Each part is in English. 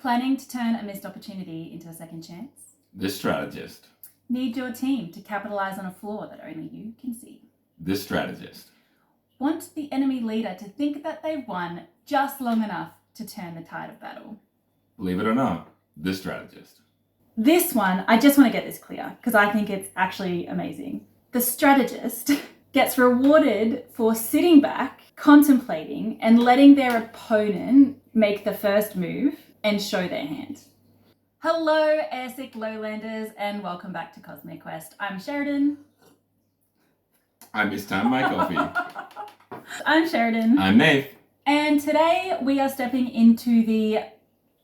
Planning to turn a missed opportunity into a second chance? The Strategist. Need your team to capitalize on a flaw that only you can see? The Strategist. Want the enemy leader to think that they've won just long enough to turn the tide of battle? Believe it or not, The Strategist. This one, I just want to get this clear because I think it's actually amazing. The strategist gets rewarded for sitting back, contemplating, and letting their opponent make the first move and show their hand. Hello, airsick lowlanders, and welcome back to Cosmere Quest. I'm Sheridan. I mistimed my coffee. I'm Sheridan. I'm Nate. And today we are stepping into the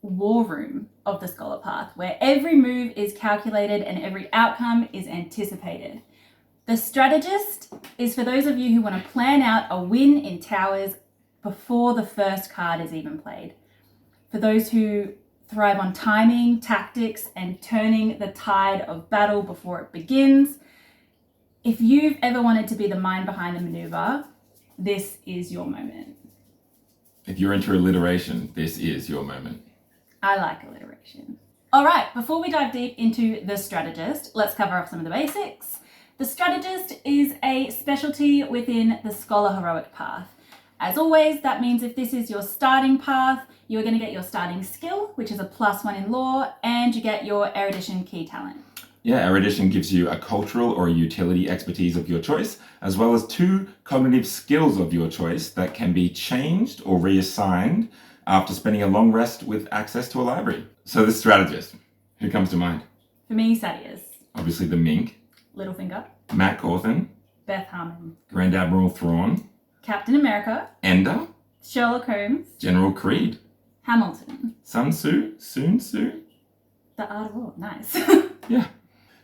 war room of the Scholar Path, where every move is calculated and every outcome is anticipated. The strategist is for those of you who want to plan out a win in towers before the first card is even played. For those who thrive on timing, tactics, and turning the tide of battle before it begins. If you've ever wanted to be the mind behind the maneuver, this is your moment. If you're into alliteration, this is your moment. I like alliteration. All right, before we dive deep into the strategist, let's cover off some of the basics. The strategist is a specialty within the Scholar Heroic Path. As always, that means if this is your starting path, you're going to get your starting skill, which is a +1 in law, and you get your erudition key talent. Yeah, erudition gives you a cultural or a utility expertise of your choice, as well as 2 cognitive skills of your choice that can be changed or reassigned after spending a long rest with access to a library. So the strategist, who comes to mind? For me, Sadius. Obviously the Mink, Littlefinger. Matt Cawthon, Beth Harmon. Grand Admiral Thrawn, Captain America. Ender, Sherlock Holmes. General Creed, Hamilton. Sun Tzu, Sun Tzu. The Art of War. Nice. Yeah.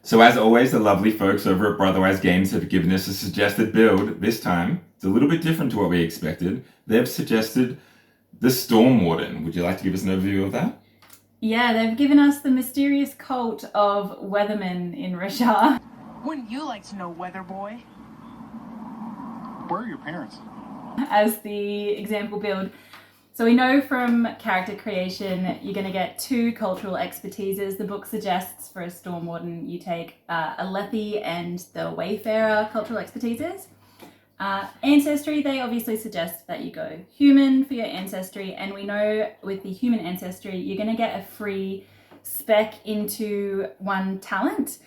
So as always, the lovely folks over at Brotherwise Games have given us a suggested build. This time, it's a little bit different to what we expected. They've suggested the Storm Warden. Would you like to give us an overview of that? Yeah, they've given us the mysterious cult of Weathermen in Rashar. Wouldn't you like to know, Weather Boy? Where are your parents? As the example build. So we know from character creation, you're going to get 2 cultural expertises. The book suggests for a Storm Warden, you take a Lethe and the Wayfarer cultural expertises. Ancestry, they obviously suggest that you go human for your ancestry. And we know with the human ancestry, you're going to get a free spec into 1 talent.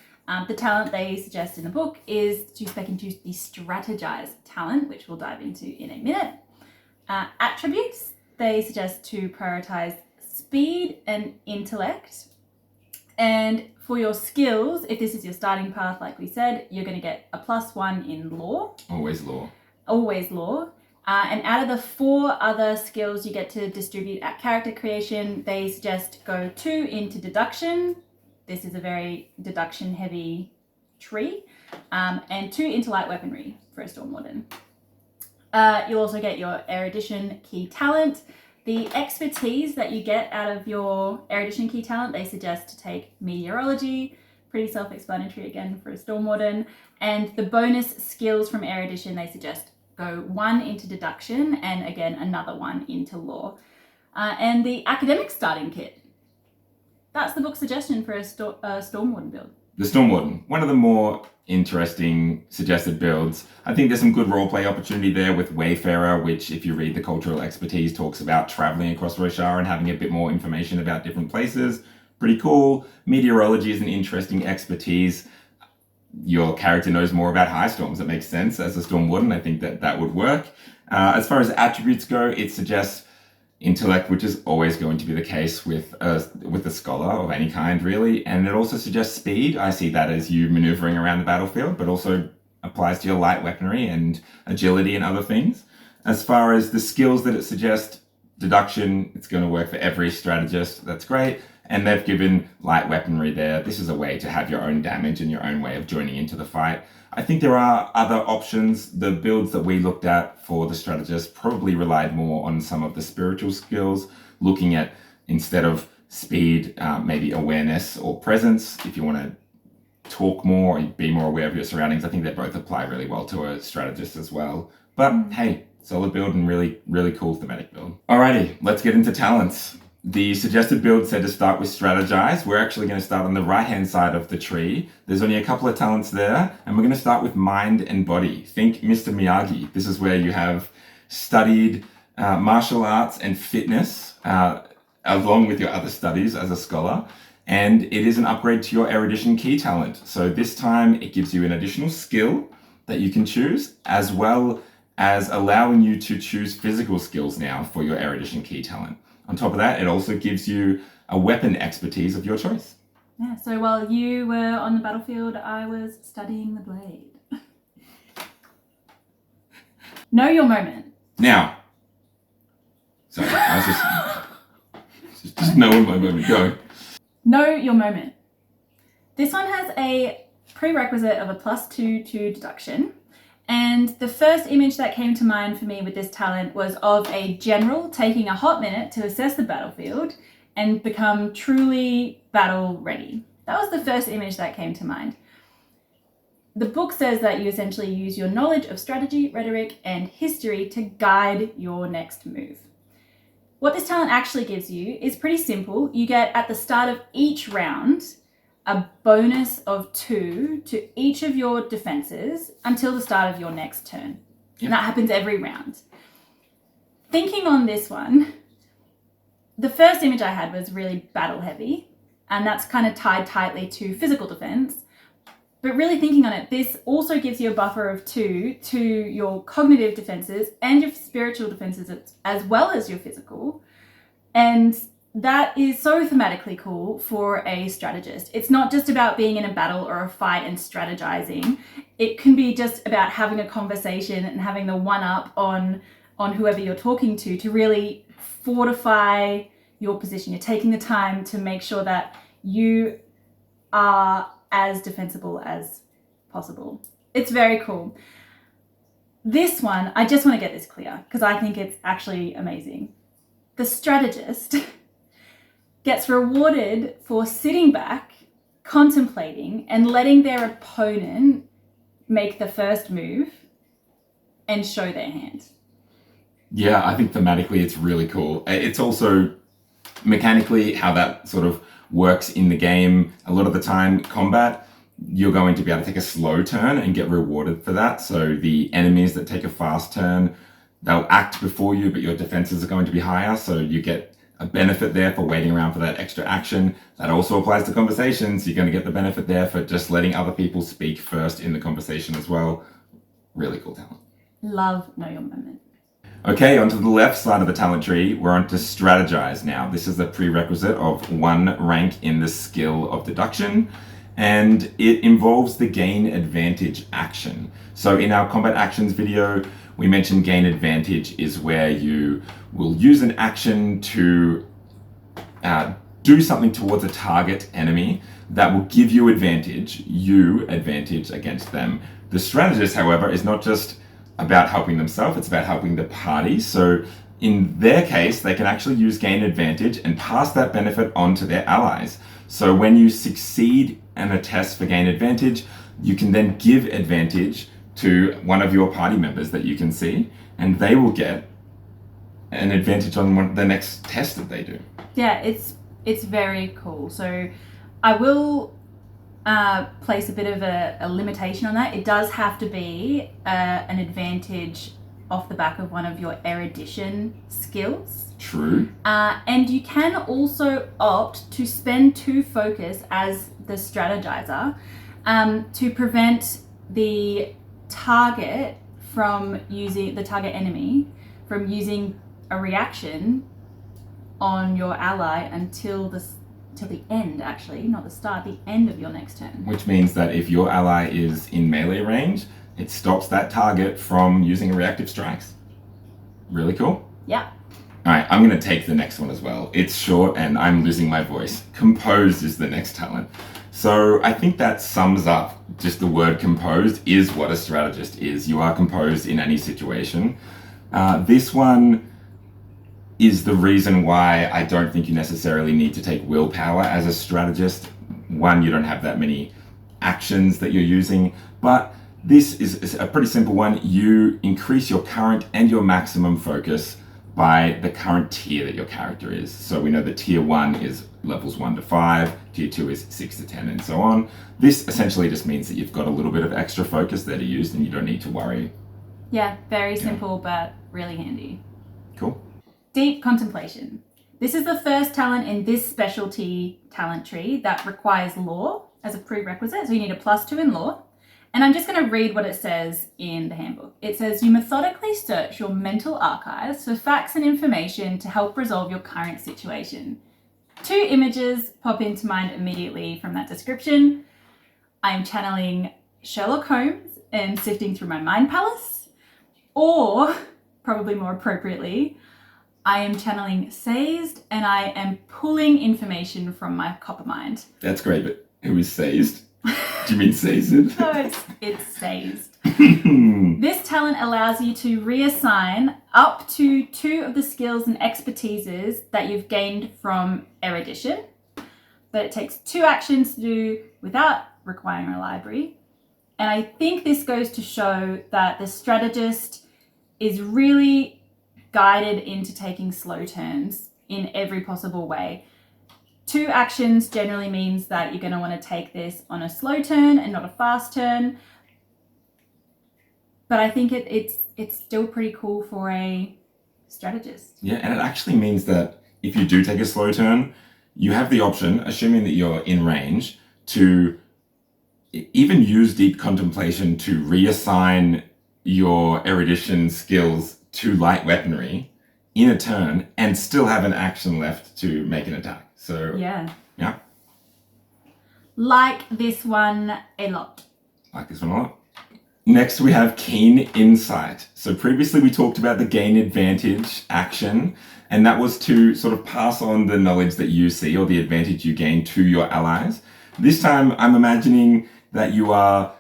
The talent they suggest in the book is to spec into the Strategize talent, which we'll dive into in a minute. Attributes, they suggest to prioritize speed and intellect. And for your skills, if this is your starting path, like we said, you're going to get a +1 in law. Always law. Always law. And out of the 4 other skills you get to distribute at character creation, they suggest go 2 into deduction. This is a very deduction-heavy tree. And 2 into light weaponry for a Storm Warden. You'll also get your erudition key talent. The expertise that you get out of your erudition key talent, they suggest to take meteorology. Pretty self-explanatory again for a Storm Warden. And the bonus skills from erudition, they suggest go 1 into deduction and again another 1 into law. And the academic starting kit. That's the book suggestion for a Storm Warden build. The Storm Warden, one of the more interesting suggested builds. I think there's some good roleplay opportunity there with Wayfarer, which if you read the cultural expertise talks about traveling across Roshar and having a bit more information about different places. Pretty cool. Meteorology is an interesting expertise. Your character knows more about high storms. It makes sense as a Storm Warden. I think that would work. As far as attributes go, it suggests intellect, which is always going to be the case with a scholar of any kind, really. And it also suggests speed. I see that as you maneuvering around the battlefield, but also applies to your light weaponry and agility and other things. As far as the skills that it suggests, deduction, it's going to work for every strategist. That's great. And they've given light weaponry there. This is a way to have your own damage and your own way of joining into the fight. I think there are other options. The builds that we looked at for the strategist probably relied more on some of the spiritual skills, looking at, instead of speed, maybe awareness or presence. If you want to talk more or be more aware of your surroundings, I think they both apply really well to a strategist as well. But hey, solid build and really, really cool thematic build. Alrighty, let's get into talents. The suggested build said to start with Strategize. We're actually going to start on the right-hand side of the tree. There's only a couple of talents there, and we're going to start with Mind and Body. Think Mr. Miyagi. This is where you have studied martial arts and fitness, along with your other studies as a scholar. And it is an upgrade to your erudition key talent. So this time it gives you an additional skill that you can choose, as well as allowing you to choose physical skills now for your erudition key talent. On top of that, it also gives you a weapon expertise of your choice. Yeah, so while you were on the battlefield, I was studying the blade. Know your moment. Now, sorry, I was just knowing my moment. Go. Know your moment. This one has a prerequisite of a +2 to deduction. And the first image that came to mind for me with this talent was of a general taking a hot minute to assess the battlefield and become truly battle ready. That was the first image that came to mind. The book says that you essentially use your knowledge of strategy, rhetoric, and history to guide your next move. What this talent actually gives you is pretty simple. You get at the start of each round a bonus of 2 to each of your defenses until the start of your next turn. And that happens every round. Thinking on this one, the first image I had was really battle heavy, and that's kind of tied tightly to physical defense. But really thinking on it, this also gives you a buffer of 2 to your cognitive defenses and your spiritual defenses as well as your physical. And that is so thematically cool for a strategist. It's not just about being in a battle or a fight and strategizing. It can be just about having a conversation and having the one-up on whoever you're talking to really fortify your position. You're taking the time to make sure that you are as defensible as possible. It's very cool. This one, I just want to get this clear because I think it's actually amazing. The strategist gets rewarded for sitting back, contemplating, and letting their opponent make the first move and show their hand. Yeah, I think thematically it's really cool. It's also mechanically how that sort of works in the game. A lot of the time, combat, you're going to be able to take a slow turn and get rewarded for that. So the enemies that take a fast turn, they'll act before you, but your defenses are going to be higher. So you get a benefit there for waiting around for that extra action. That also applies to conversations. You're going to get the benefit there for just letting other people speak first in the conversation as well. Really cool talent. Love Know Your Moment. Okay, onto the left side of the talent tree, we're on to Strategize now. This is the prerequisite of 1 rank in the skill of deduction, and it involves the gain advantage action. So in our combat actions video, we mentioned gain advantage is where you will use an action to do something towards a target enemy that will give you advantage against them. The strategist, however, is not just about helping themselves, it's about helping the party. So in their case, they can actually use gain advantage and pass that benefit on to their allies. So when you succeed in a test for gain advantage, you can then give advantage to one of your party members that you can see, and they will get an advantage on the next test that they do. Yeah, it's very cool. So I will place a bit of a limitation on that. It does have to be an advantage off the back of one of your erudition skills. True. And you can also opt to spend 2 focus as the strategizer to prevent the target enemy from using a reaction on your ally until the end, actually, not the start, the end of your next turn. Which means that if your ally is in melee range, it stops that target from using reactive strikes. Really cool. Yeah. All right, I'm going to take the next one as well. It's short and I'm losing my voice. Composed is the next talent. So I think that sums up just the word composed is what a strategist is. You are composed in any situation. This one is the reason why I don't think you necessarily need to take willpower as a strategist. One, you don't have that many actions that you're using, but this is a pretty simple one. You increase your current and your maximum focus by the current tier that your character is. So we know that tier 1 is levels 1 to 5, tier 2 is 6 to 10, and so on. This essentially just means that you've got a little bit of extra focus there to use, and you don't need to worry. Yeah, very simple, but really handy. Cool. Deep Contemplation. This is the first talent in this specialty talent tree that requires law as a prerequisite. So you need a +2 in law. And I'm just going to read what it says in the handbook. It says, you methodically search your mental archives for facts and information to help resolve your current situation. 2 images pop into mind immediately from that description. I'm channeling Sherlock Holmes and sifting through my mind palace. Or, probably more appropriately, I am channeling Sazed and I am pulling information from my copper mind. That's great, but who is Sazed? Do you mean Sazed? No, it's Sazed. This talent allows you to reassign up to 2 of the skills and expertises that you've gained from erudition, but it takes 2 actions to do without requiring a library. And I think this goes to show that the strategist is really guided into taking slow turns in every possible way. 2 actions generally means that you're going to want to take this on a slow turn and not a fast turn. But I think it's still pretty cool for a strategist. Yeah, and it actually means that if you do take a slow turn, you have the option, assuming that you're in range, to even use Deep Contemplation to reassign your erudition skills to light weaponry in a turn and still have an action left to make an attack. So Yeah. Yeah. Like this one a lot. Like this one a lot. Next, we have Keen Insight. So previously we talked about the gain advantage action, and that was to sort of pass on the knowledge that you see or the advantage you gain to your allies. This time, I'm imagining that you are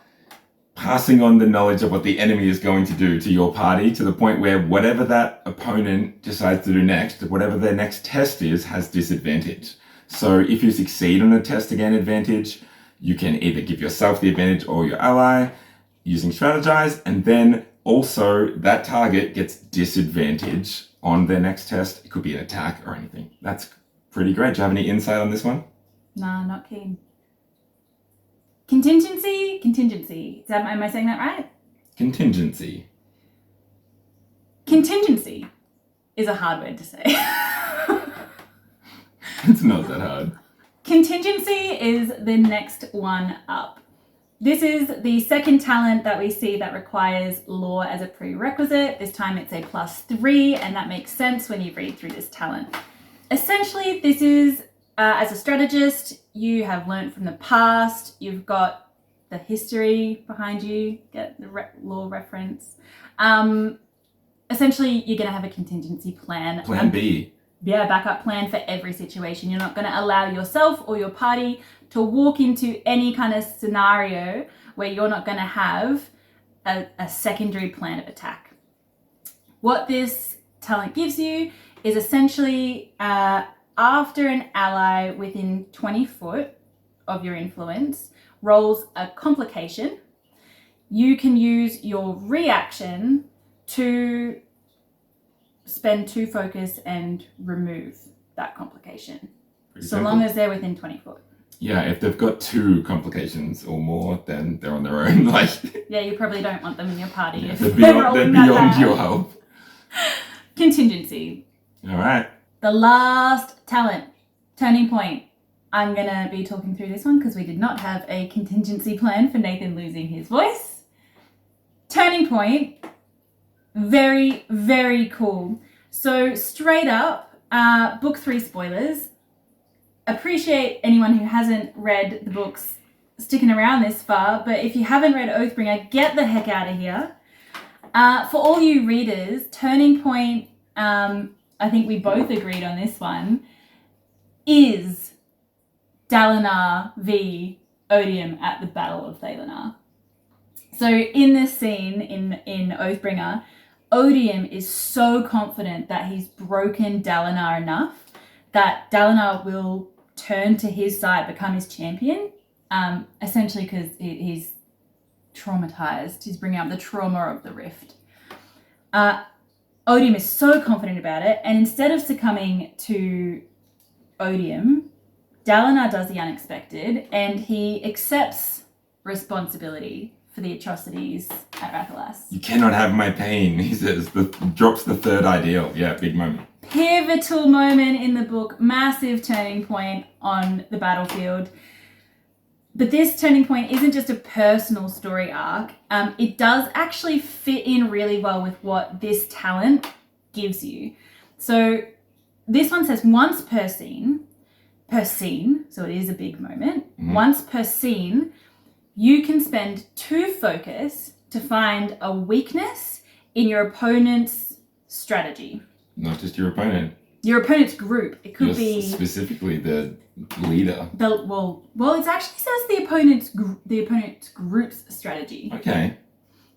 passing on the knowledge of what the enemy is going to do to your party to the point where whatever that opponent decides to do next, whatever their next test is, has disadvantage. So if you succeed on a test to gain advantage, you can either give yourself the advantage or your ally using Strategize, and then also that target gets disadvantage on their next test. It could be an attack or anything. That's pretty great. Do you have any insight on this one? Nah, not keen. Contingency. Am I saying that right? Contingency. Contingency is a hard word to say. It's not that hard. Contingency is the next one up. This is the second talent that we see that requires law as a prerequisite. This time it's a +3, and that makes sense when you read through this talent. Essentially, this is, as a strategist, you have learned from the past, you've got the history behind you, get the law reference. Essentially, you're going to have a contingency plan. Plan B. Yeah, backup plan for every situation. You're not going to allow yourself or your party to walk into any kind of scenario where you're not going to have a secondary plan of attack. What this talent gives you is essentially after an ally within 20 foot of your influence rolls a complication, you can use your reaction to spend 2 focus and remove that complication. Pretty So simple. long as they're within 20 foot. Yeah, if they've got 2 complications or more, then they're on their own. Like, Yeah, you probably don't want them in your party yeah, if they're they're beyond, rolling that bad. your help. Contingency. All right. The last talent, Turning Point. I'm going to be talking through this one because we did not have a contingency plan for Nathan losing his voice. Turning Point, very, very cool. So straight up, book 3 spoilers. Appreciate anyone who hasn't read the books sticking around this far, but if you haven't read Oathbringer, get the heck out of here. For all you readers, Turning Point, I think we both agreed on this one, is Dalinar v Odium at the Battle of Thalinar. So in this scene in Oathbringer, Odium is so confident that he's broken Dalinar enough that Dalinar will turn to his side, become his champion, essentially because he's traumatized. He's bringing up the trauma of the rift. Odium is so confident about it, and instead of succumbing to Odium, Dalinar does the unexpected, and he accepts responsibility for the atrocities at Rathalas. You cannot have my pain, he says. Drops the third ideal. Yeah, big moment. Pivotal moment in the book, massive turning point on the battlefield. But this turning point isn't just a personal story arc. It does actually fit in really well with what this talent gives you. So this one says once per scene, so it is a big moment. Once per scene, you can spend 2 focus to find a weakness in your opponent's strategy. Not just your opponent. Your opponent's group. It could You're be specifically the leader. well. It actually says the opponent's group's strategy. Okay.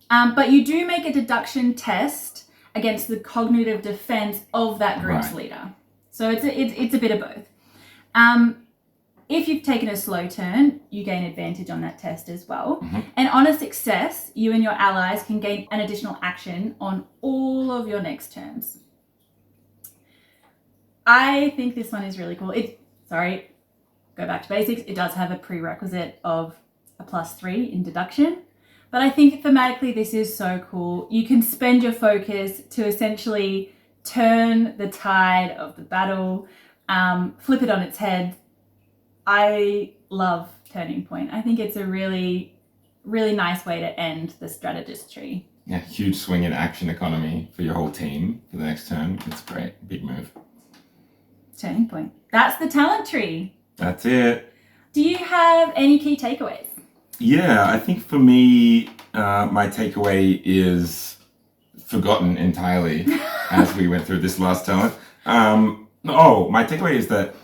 But you do make a deduction test against the cognitive defense of that group's Right. leader. So it's a bit of both. If you've taken a slow turn, you gain advantage on that test as well. And on a success, you and your allies can gain an additional action on all of your next turns. I think this one is really cool. Go back to basics. It does have a prerequisite of a +3 in deduction. But I think thematically this is so cool. You can spend your focus to essentially turn the tide of the battle, flip it on its head. I love Turning Point. I think it's a really, really nice way to end the Strategist tree. Yeah, huge swing in action economy for your whole team for the next turn. It's great. Big move. Turning Point. That's the talent tree. That's it. Do you have any key takeaways? Yeah, I think for me, my takeaway is forgotten entirely as we went through this last talent. My takeaway is that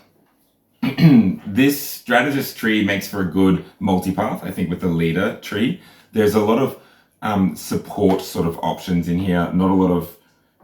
this strategist tree makes for a good multipath, I think, with the leader tree. There's a lot of support sort of options in here, not a lot of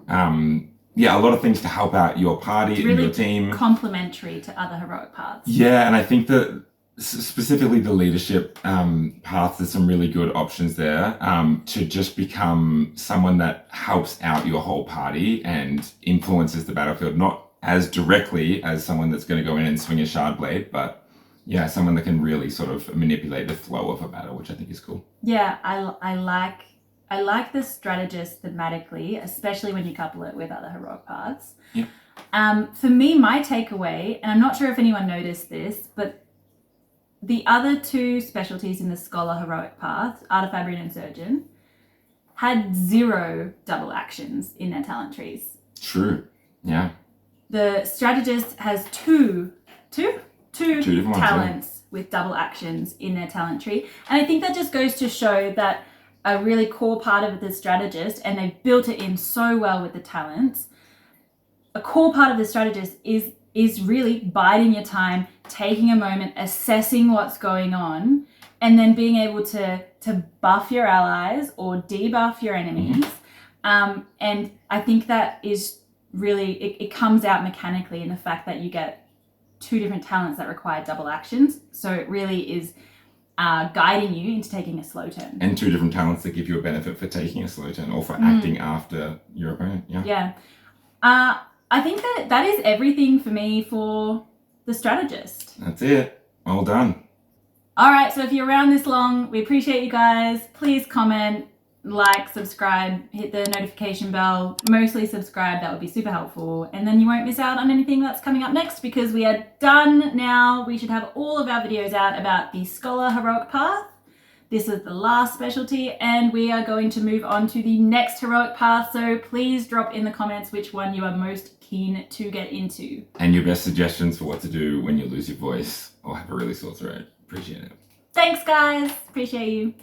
a lot of things to help out your party and Really your team. complementary to other heroic paths. Yeah, and I think that specifically the leadership path, there's some really good options there to just become someone that helps out your whole party and influences the battlefield, not as directly as someone that's going to go in and swing a shard blade, but yeah, someone that can really sort of manipulate the flow of a battle, which I think is cool. Yeah, I like the strategist thematically, especially when you couple it with other heroic paths. Yeah. For me, my takeaway, and I'm not sure if anyone noticed this, but the other 2 specialties in the Scholar heroic path, Artifabrian and Surgeon, had 0 double actions in their talent trees. True. Yeah. The strategist has two different ones, talents with double actions in their talent tree. And I think that just goes to show that a really core part of the strategist, and they've built it in so well with the talents, a core part of the strategist is really biding your time, taking a moment, assessing what's going on, and then being able to buff your allies or debuff your enemies. And I think that is really, it comes out mechanically in the fact that you get 2 different talents that require double actions. So it really is guiding you into taking a slow turn. And 2 different talents that give you a benefit for taking a slow turn or for acting after your opponent. Yeah. Yeah. I think that is everything for me for the strategist. That's it. All done. All right, so if you're around this long, we appreciate you guys. Please comment, like, subscribe, hit the notification bell. Mostly subscribe, that would be super helpful. And then you won't miss out on anything that's coming up next, because we are done now. We should have all of our videos out about the Scholar Heroic Path. This is the last specialty, and we are going to move on to the next heroic path. So please drop in the comments which one you are most keen to get into. And your best suggestions for what to do when you lose your voice or have a really sore throat. Appreciate it. Thanks, guys. Appreciate you.